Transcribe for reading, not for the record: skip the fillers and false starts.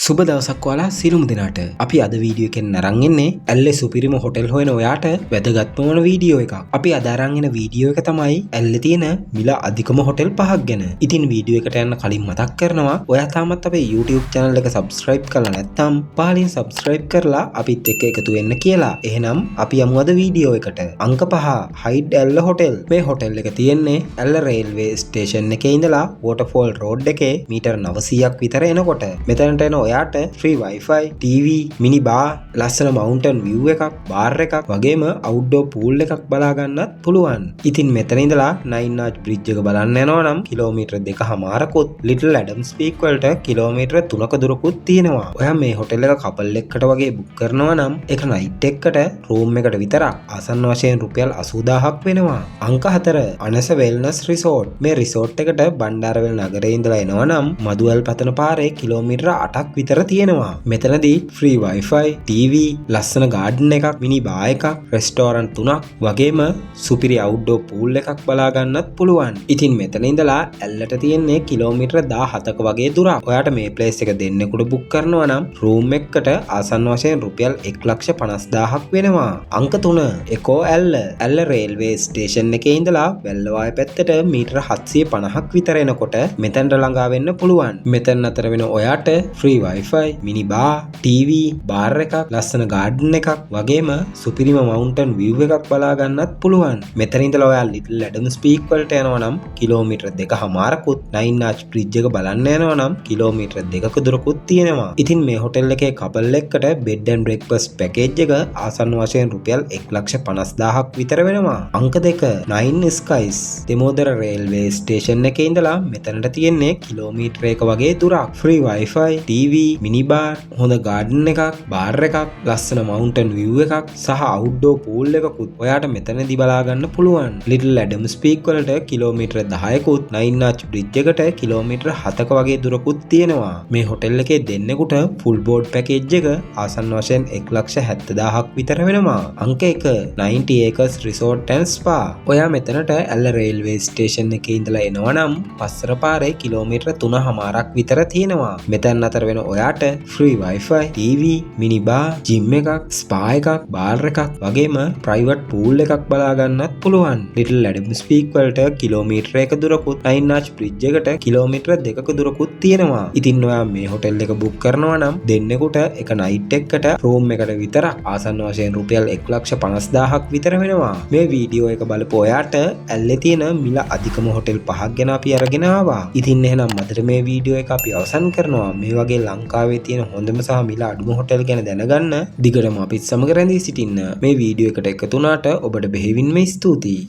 සුබ දවසක් ඔයාලා සියලුම දෙනාට. අපි අද වීඩියෝ එකෙන් අරන් ඉන්නේ ඇල්ලේ සුපිරිම හොටෙල් හොයන ඔයාට වැදගත්ම වන වීඩියෝ එකක්. අපි අද අරන් එන වීඩියෝ එක තමයි ඇල්ලේ තියෙන මිල අධිකම හොටෙල් 5ක් ගැන. ඉතින් වීඩියෝ එකට යන්න කලින් මතක් කරනවා ඔයා තාමත් අපේ YouTube channel එක subscribe කරලා නැත්නම් පහලින් subscribe කරලා අපිත් එක්ක එකතු වෙන්න කියලා. එහෙනම් අපි යමු අද වීඩියෝ එකට. අංක 5 Hyde ඇල්ල හොටෙල්. මේ හොටෙල් එක තියෙන්නේ ඇල්ල රේල්වේ ස්ටේෂන් එකේ ඉඳලා Waterfall Road එකේ මීටර් 900ක් විතර එනකොට. මෙතනට එන ඔයාට free wifi, TV, mini bar, ලස්සන mountain view එකක්, bar එකක් වගේම outdoor pool එකක් බලා ගන්නත් පුළුවන්. ඉතින් මෙතන ඉඳලා Nine Arch Bridge එක බලන්න යනවා නම් කිලෝමීටර් 2.5කුත්, Little Adams Peak වලට කිලෝමීටර් 3ක දුරකුත් තියෙනවා. ඔයා මේ හොටෙල් එක කපල් එක්කට වගේ බුක් කරනවා නම් එක නයිට් එකකට රූම් එකට විතරක් ආසන්න වශයෙන් රුපියල් 80000ක් වෙනවා. අංක 4 අනස වෙල්නස් රිසෝට්. මේ රිසෝට් එකට බණ්ඩාරවැල් නගරේ ඉඳලා එනවා නම් මදුවල් පතන පාරේ කිලෝමීටර් 8ක් විතර තියෙනවා. මෙතනදී free wifi, TV, ලස්සන garden එකක්, mini bar එකක්, restaurant 3ක් වගේම සුපිරි outdoor pool එකක් බලා ගන්නත් පුළුවන්. ඉතින් මෙතන ඉඳලා ඇල්ලට තියෙන්නේ කිලෝමීටර් 17ක වගේ දුරක්. ඔයාට මේ place එක දෙන්නෙකුට book කරනවා නම් room එකකට ආසන්න වශයෙන් රුපියල් 1,50,000ක් වෙනවා. අංක 3 එකෝ ඇල්ල. ඇල්ල රේල්වේ ස්ටේෂන් එකේ ඉඳලා වැල්ලවාය පැත්තට මීටර 750ක් විතර එනකොට මෙතනට ළඟා වෙන්න පුළුවන්. මෙතන අතර වෙන ඔයාට free wifi, mini bar, TV, bar එකක්, ලස්සන garden එකක් වගේම සුපිරිම mountain view එකක් බලා ගන්නත් පුළුවන්. මෙතන ඉඳලා ඔයා Little Adams Peak වලට යනවා නම් කිලෝමීටර් 2.5කුත්, Nine Arch Bridge එක බලන්න යනවා නම් කිලෝමීටර් 2ක දුරකුත් තියෙනවා. ඉතින් මේ හොටෙල් එකේ couple එක්කට bed and breakfast package එක ආසන්න වශයෙන් රුපියල් 1,50,000ක් විතර වෙනවා. අංක 2 Nine Skies. දෙමෝදර රේල්වේ ස්ටේෂන් එකේ ඉඳලා මෙතනට තියෙන්නේ කිලෝමීටර් 1 වගේ දුරක්. free wifi, TV, mini bar, හොඳ garden එකක්, bar එකක්, ලස්සන mountain view එකක් සහ outdoor pool එකකුත් ඔයාට මෙතනදී බලා ගන්න පුළුවන්. Little Adams Peak වලට කිලෝමීටර් 10කුත්, Nine Arch Bridge එකට කිලෝමීටර් 7ක වගේ දුරකුත් තියෙනවා. මේ හොටෙල් එකේ දෙන්නෙකුට full board package එක ආසන්න වශයෙන් 1,70,000ක් විතර වෙනවා. අංක 1 90 acres resort and spa. ඔයා මෙතනට ඇල්ල රේල්වේ ස්ටේෂන් එකේ ඉඳලා එනවා නම් පස්සර පාරේ කිලෝමීටර් 3.5ක් විතර තියෙනවා. මෙතන අතර වෙන ඔයාට free wifi, TV, mini bar, gym එකක්, spa එකක්, bar එකක් වගේම private pool එකක් බලා ගන්නත් පුළුවන්. Little Adams Peak වලට කිලෝමීටර් 1 දුරකුත්, Nine Arch Bridge එකට කිලෝමීටර් 2ක දුරකුත් තියෙනවා. ඉතින් ඔයා මේ හොටෙල් එක බුක් කරනවා නම් දෙන්නෙකුට එක නයිට් එකකට රූම් එකට විතරක් ආසන්න වශයෙන් රුපියල් 1,50,000ක් විතර වෙනවා. මේ වීඩියෝ එක බලපු ඔයාට ඇල්ලේ තියෙන මිල අධිකම හොටෙල් 5ක් ගැන අපි අරගෙන ආවා. ඉතින් එහෙනම් අදට මේ වීඩියෝ එක අපි අවසන් කරනවා. මේ වගේ ලංකාවේ තියෙන හොඳම සහ මිල අඩුම හොටෙල් ගැන දැනගන්න දිගටම අපිත් සමග රැඳී සිටින්න. මේ වීඩියෝ එකට එකතු වුණාට ඔබට බෙහෙවින්ම ස්තුතියි.